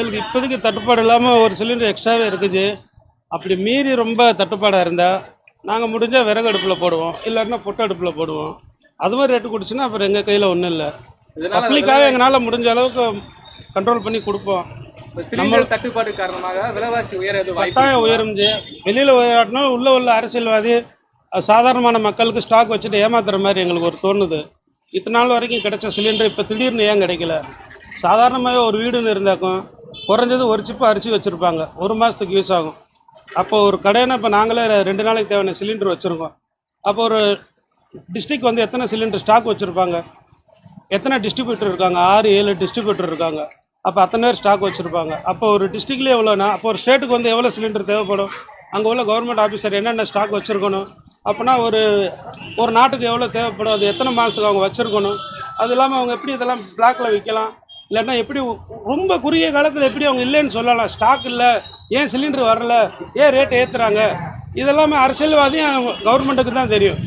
எங்களுக்கு இப்போதைக்கு தட்டுப்பாடு இல்லாமல் ஒரு சிலிண்டர் எக்ஸ்ட்ராவே இருக்குது. அப்படி மீறி ரொம்ப தட்டுப்பாடாக இருந்தால் நாங்கள் முடிஞ்சால் விறகு அடுப்பில் போடுவோம், இல்லைன்னா பொட்டு அடுப்பில் போடுவோம். அது மாதிரி ரேட்டு கொடுச்சுன்னா அப்புறம் எங்கள் கையில் ஒன்றும் இல்லை. இதனால பப்ளிக்காக எங்களால் முடிஞ்ச அளவுக்கு கண்ட்ரோல் பண்ணி கொடுப்போம். சிலிண்டர் தட்டுப்பாடு காரணமாக விலைவாசி உயர கட்டாயம் உயரும்ஜி. வெளியில் உயராட்டினா உள்ள அரசியல்வாதி சாதாரணமான மக்களுக்கு ஸ்டாக் வச்சுட்டு ஏமாத்துற மாதிரி எங்களுக்கு ஒரு தோணுது. இத்தனை நாள் வரைக்கும் கிடைச்ச சிலிண்டர் இப்போ திடீர்னு ஏன் கிடைக்கல? சாதாரணமாகவே ஒரு வீடுன்னு இருந்தாக்கும் குறைஞ்சது ஒரு சிப்பு அரிசி வச்சுருப்பாங்க, ஒரு மாதத்துக்கு யூஸ் ஆகும். அப்போ ஒரு கடைன்னா இப்போ நாங்களே 2 நாளைக்கு தேவையான சிலிண்டர் வச்சுருக்கோம். அப்போ ஒரு டிஸ்ட்ரிக் வந்து எத்தனை சிலிண்டர் ஸ்டாக் வச்சுருப்பாங்க, எத்தனை டிஸ்ட்ரிபியூட்டர் இருக்காங்க? 6-7 டிஸ்ட்ரிபியூட்டர் இருக்காங்க. அப்போ அத்தனை பேர் ஸ்டாக் வச்சுருப்பாங்க. அப்போ ஒரு டிஸ்ட்ரிக்ட்லேயே எவ்வளோனா, அப்போ ஒரு ஸ்டேட்டுக்கு வந்து எவ்வளோ சிலிண்டர் தேவைப்படும்? அங்கே உள்ள கவர்மெண்ட் ஆஃபீஸர் என்னென்ன ஸ்டாக் வச்சுருக்கணும்? அப்போனா ஒரு நாட்டுக்கு எவ்வளோ தேவைப்படும், அது எத்தனை மாதத்துக்கு அவங்க வச்சுருக்கணும்? அது இல்லாமல் அவங்க எப்படி இதெல்லாம் பிளாக்ல விற்கலாம், இல்லைன்னா எப்படி ரொம்ப குறுகிய காலத்தில் எப்படி அவங்க இல்லைன்னு சொல்லலாம்? ஸ்டாக் இல்லை, ஏன் சிலிண்டர் வரல, ஏன் ரேட் ஏற்றுறாங்க, இதெல்லாமே அரசியல்வாதியும் கவர்மெண்ட்டுக்கு தான் தெரியும்.